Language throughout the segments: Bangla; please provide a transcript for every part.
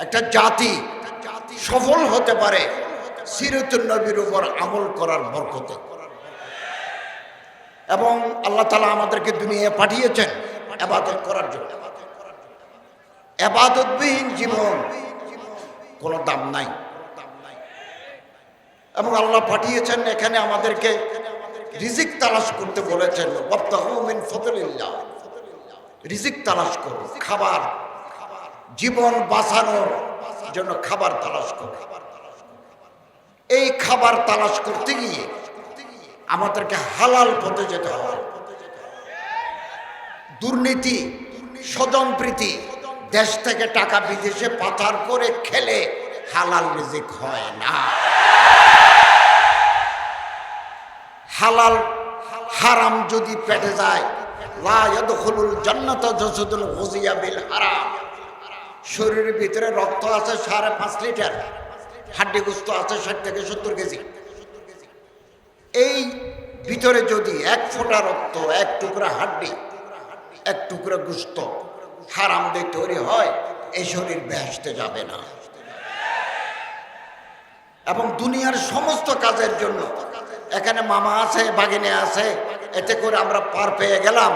একটা জাতি সফল হতে পারে সিরাতুন নবীর উপর আমল করার বরকতে। এবং আল্লাহ তাআলা আমাদেরকে দুনিয়ায় পাঠিয়েছেন ইবাদত করার জন্য। ইবাদতবিহীন জীবন কোনো দাম নাই। এবং আল্লাহ পাঠিয়েছেন এখানে আমাদেরকে রিজিক তালাশ করতে বলেছেন, ওয়াবতাগু মিন ফাদলিল্লাহ। রিজিক তালাশ করো, খাবার, জীবন বাঁচানোর জন্য খাবার তালাশ করো। এই খাবার তালাশ করতে গিয়ে আমাদেরকে হালাল পথে যেতে হবে। দুর্নীতি, স্বজনপ্রীতি, দেশ থেকে টাকা বিদেশে পাচার করে খেলে হালাল রিজিক হয় না। হালাল হারাম যদি পেটে যায়, লা ইয়াদখুলুল জান্নাতা জাসাদুল গুযিয়া বিল হারাম। শরীরের ভিতরে রক্ত আছে 5.5 লিটার, হাড্ডি গোস্ত আছে 60 থেকে 70 কেজি। এই ভিতরে যদি এক ফোঁটা রক্ত, এক টুকরা হাড্ডি, এক টুকরা গোস্ত হারাম দিয়ে তৈরি হয়, এই শরীর বেহেশতে যাবে না। এবং দুনিয়ার সমস্ত কাজের জন্য এখানে মামা আছে, বাগিনে আছে, এতে করে আমরা পার পেয়ে গেলাম,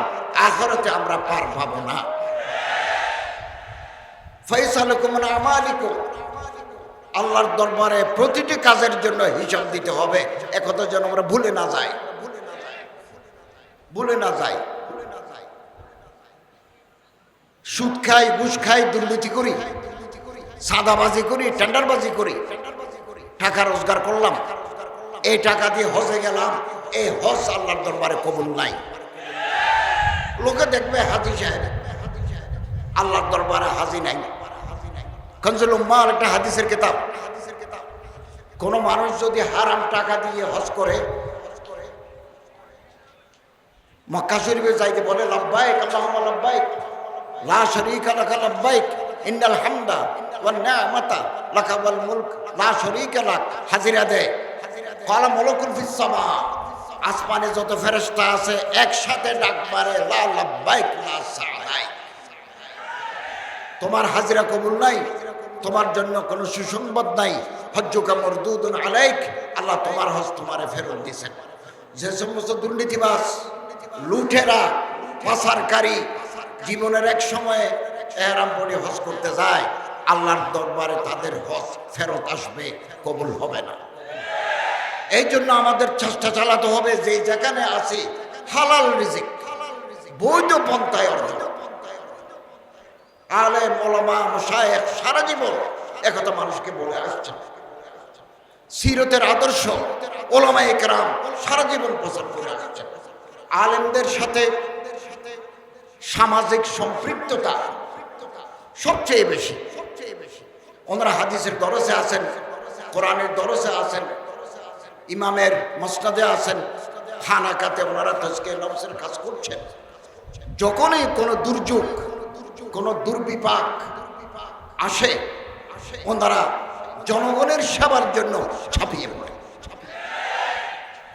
আখিরাতে আমরা পার পাবো না। ফায়সালুকুম মিন আমালিকুম, আল্লাহর দরবারে প্রতিটি কাজের জন্য হিসাব দিতে হবে। একথা যেন আমরা ভুলে না যাই, ভুলে না যাই। সুদ খাই, ঘুষ খাই, দুর্নীতি করি, সাদাবাজি করি, টেন্ডারবাজি করি, টাকা রোজগার করলাম, এই টাকা দিয়ে হজে গেলাম, এই হজ আল্লাহর দরবারে কবুল নাই। লোকে দেখবে হাজি সাহেব, আল্লাহর দরবারে হাজি নাই। কনজুল উম্মাহ একটা হাদিসের কিতাব। কোন মানুষ যদি হারাম টাকা দিয়ে হজ করে, মক্কা শরীফে যাইতে বলে লাব্বাইক আল্লাহুম্মা লাব্বাইক লা শারীকা লাকা লাব্বাইক ইন্নাল হামদা ওয়ান নি'মাতা লাকা ওয়াল মুলক লা শারীকা লাক, হাজিরা দেয়। ক্বালা মালাকুন ফিস সামা, আসমানে যত ফেরেশতা আছে একসাথে ডাক মারে, লা লাব্বাইক লা সা'দাইক। তোমার হাজিরা কবুল নাই, তোমার জন্য কোনো সুসংবাদ নাই। হজ্জুকা মারদুদুন আলাইক, আল্লাহ তোমার হজ তোমারে ফেরত দিয়েছেন। যে সমস্ত দুর্নীতিবাজ, লুঠেরা, পাচারকারী জীবনের এক সময়ে ইহরাম পরে হজ করতে যায়, আল্লাহর দরবারে তাদের হজ ফেরত আসবে, কবুল হবে না। এই জন্য আমাদের চেষ্টা চালাতে হবে যে যেখানে আছি হালাল রিজিক বৈধ পন্থায় অর্জন। আলেম, ওলামা, মাশায়েখ সারা জীবন একথা মানুষকে বলে আসছেন। সিরতের আদর্শ ওলামায়ে কেরাম সারা জীবন প্রচার করে আসছেন। আলেমদের সাথে সামাজিক সম্পৃক্ততা সবচেয়ে বেশি। ওনারা হাদিসের দরসে আছেন, কোরআনের দরসে আছেন, ইমামের মসনদে আছেন, খানাকাতে ওনারা তাজকিয়ে নফসের কাজ করছেন। যখনই কোনো দুর্যোগ, কোনো দুর্বিপাক আসে, ওনারা জনগণের সেবার জন্য ছাপিয়ে পড়ে।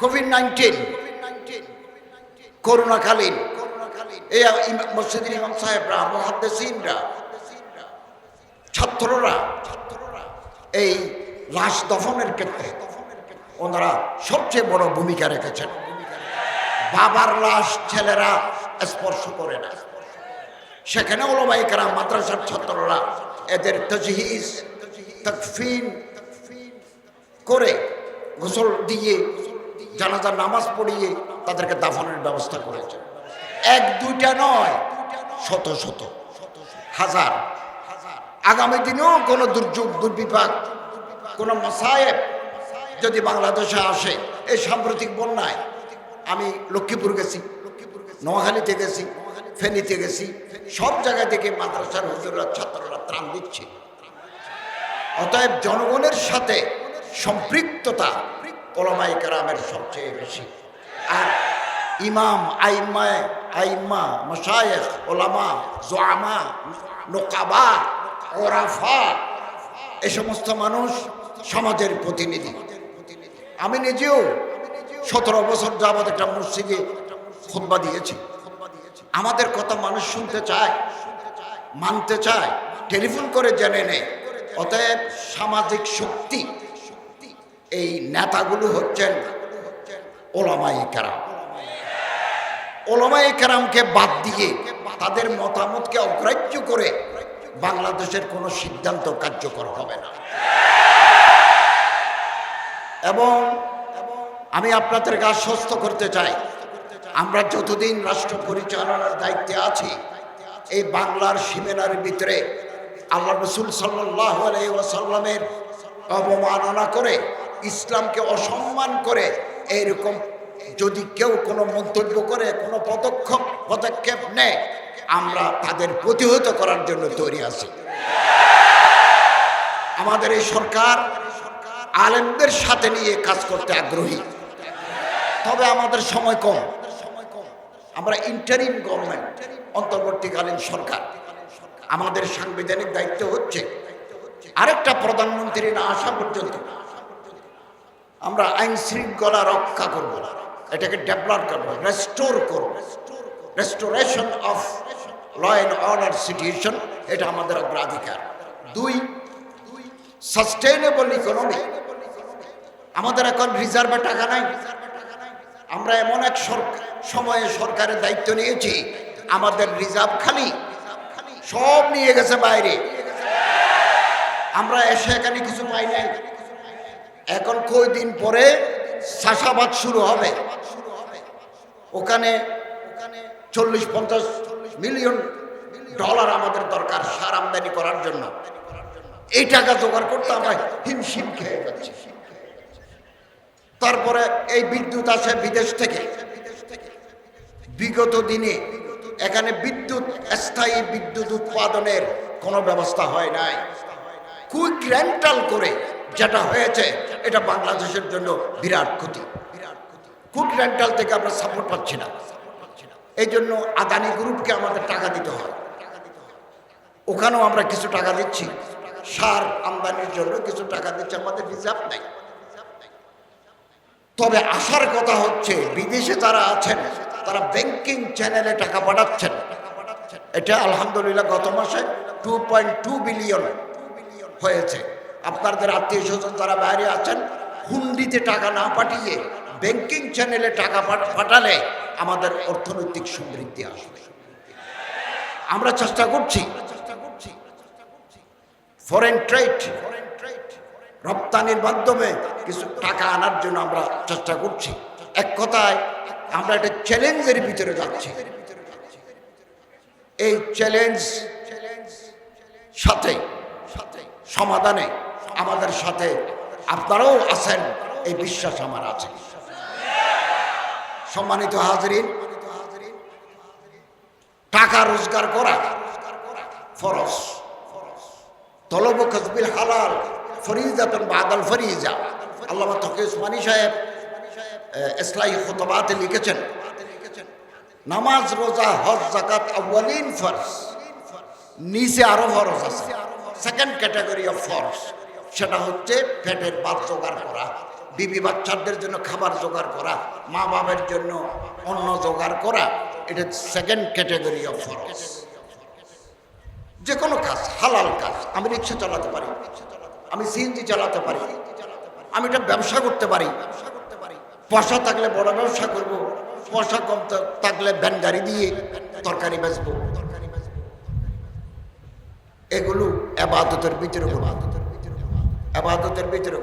কোভিড-19 করোনাকালীন এই মসজিদের ইমাম সাহেবরা, মুহাদ্দিসিনরা, ছাত্ররা এই লাশ দফনের ক্ষেত্রে ওনারা সবচেয়ে বড় ভূমিকা রেখেছেন। বাবার লাশ ছেলেরা স্পর্শ করে না, সেখানে ওলামায়ে কেরাম, মাদ্রাসার ছাত্ররা এদের তাজহিজ, তাকফিন করে গোসল দিয়ে জানাজার নামাজ পড়িয়ে তাদেরকে দাফনের ব্যবস্থা করেছে। এক দুইটা নয়, শত শত, হাজার। আগামী দিনেও কোনো দুর্যোগ, দুর্বিপাক, কোনো মাসায়েব যদি বাংলাদেশে আসে, এই সাম্প্রতিক বন্যায় আমি লক্ষ্মীপুর গেছি, নোয়াখালীতে গেছি, ফেনীতে গেছি, সব জায়গা থেকে মাদ্রাসার হুজুররা, ছাত্ররা ত্রাণ দিচ্ছে। অতএব জনগণের সাথে সম্পৃক্ততা ওলামায়ে কেরামের সবচেয়ে বেশি। আর ইমাম, আইম্মা, মাশায়েখ, ওলামা, জুআমা, নুকাবা, ওরাফা, এই সমস্ত মানুষ সমাজের প্রতিনিধি। আমি নিজেও 17 বছর যাবৎ একটা মসজিদে খুতবা দিয়েছি। আমাদের কথা মানুষ শুনতে চায়, মানতে চায়, টেলিফোন করে জেনে নেয় অতএব সামাজিক শক্তি এই নেতাগুলো হচ্ছেন ওলামায়ে কেরাম। ওলামায়ে কেরামকে বাদ দিয়ে তাদের মতামতকে অগ্রাহ্য করে বাংলাদেশের কোনো সিদ্ধান্ত কার্যকর হবে না। এবং আমি আপনাদেরকে আশ্বস্ত করতে চাই, আমরা যতদিন রাষ্ট্র পরিচালনার দায়িত্বে আছি, এই বাংলার সীমানার ভিতরে আল্লাহ রসুল সাল্লাল্লাহু আলাইহি ওয়াসাল্লামের অবমাননা করে, ইসলামকে অসম্মান করে এইরকম যদি কেউ কোনো মন্তব্য করে, কোনো পদক্ষেপ নেয়, আমরা তাদের প্রতিহত করার জন্য তৈরি আছি। আমাদের এই সরকার আলেমদের সাথে নিয়ে কাজ করতে আগ্রহী, তবে আমাদের সময় কম। আমরা ইন্টারিম গভর্নমেন্ট, অন্তর্বর্তীকালীন সরকার। আমাদের সাংবিধানিক দায়িত্ব হচ্ছে আরেকটা প্রধানমন্ত্রী না আসা পর্যন্ত আমরা আইন শৃঙ্খলা রক্ষা করব, এটাকে ডেভেলপ করব, রেস্টোর করব। Restoration of law and order situation, এটা আমাদের অগ্রাধিকার। 2, সাস্টেইনেবল ইকোনমি। আমাদের এখন রিজার্ভে টাকা নাই। আমরা এমন এক সময়ে সরকারের দায়িত্ব নিয়েছি, আমাদের রিজার্ভ খালি, সব নিয়ে গেছে বাইরে। আমরা এসে এখানে কিছু পাই নাই। এখন কয়দিন পরে চাষাবাদ শুরু হবে, ওখানে 40-50 মিলিয়ন ডলার আমাদের দরকার সার আমদানি করার জন্য। এই টাকা জোগাড় করতে আমরা হিমশিম খেয়ে যাচ্ছি। তারপরে এই বিদ্যুৎ আসে বিদেশ থেকে। বিগত দিনে এখানে স্থায়ী বিদ্যুৎ উৎপাদনের কোনো ব্যবস্থা হয় নাই। কুইক রেন্টাল করে যেটা হয়েছে, এটা বাংলাদেশের জন্য বিরাট ক্ষতি। কুইক রেন্টাল থেকে আমরা সাপোর্ট পাচ্ছি না। এই জন্য আদানি গ্রুপকে আমাদের টাকা দিতে হয়। ওখানেও আমরা কিছু টাকা দিচ্ছি, সার আমদানির জন্য কিছু টাকা দিচ্ছি, আমাদের রিজার্ভ নাই। তবে আসার কথা হচ্ছে, বিদেশে যারা আছেন তারা ব্যাংকিং চ্যানেলে টাকা পাঠাচ্ছেন। এটা আলহামদুলিল্লাহ গত মাসে 2.2 বিলিয়ন হয়েছে। আপনাদের আত্মীয় স্বজন যারা বাইরে আছেন, হুন্ডিতে টাকা না পাঠিয়ে ব্যাংকিং চ্যানেলে টাকা পাঠালে আমাদের অর্থনৈতিক সমৃদ্ধি আসবে। আমরা চেষ্টা করছি ফরেন ট্রেড, রপ্তানির মাধ্যমে কিছু টাকা আনার জন্য আমরা চেষ্টা করছি। এক কথায় আমরা একটা চ্যালেঞ্জের ভিতরে যাচ্ছি। এই চ্যালেঞ্জ সাথে সমাধানে আমাদের সাথে আপনারাও আছেন, এই বিশ্বাস আমার আছে। সম্মানিত হাজরিন, টাকা রোজগার করা ফরজ। তলব কাসবিল হালাল ফরিজাতুন বাদাল ফরিজা। আল্লামা তকি উসমানী সাহেব ইসলাহি খুতবাতে লিখেছেন, নামাজ, রোজা, হজ, যাকাত আউয়ালিন ফরজ, নিচে আরো ফরজ আছে, সেকেন্ড ক্যাটাগরি অফ ফরজ। সেটা হচ্ছে পেটের ভাত জোগাড় করা, বিবি বাচ্চাদের জন্য খাবার জোগাড় করা, মা বাবার জন্য অন্ন জোগাড় করা, এটা সেকেন্ড ক্যাটাগরি অফ ফরজ। যে কোনো কাজ, হালাল কাজ। আমি রিক্সা চালাতে পারি, আমি সিএনজি চালাতে পারি, আমি একটা ব্যবসা করতে পারি। পয়সা থাকলে বড় ব্যবসা করব, পয়সা কম থাকলে ভ্যান গাড়ি দিয়ে তরকারি বেচবো। এগুলো এবাদতের ভিতরে, এবাদতের ভিতরে।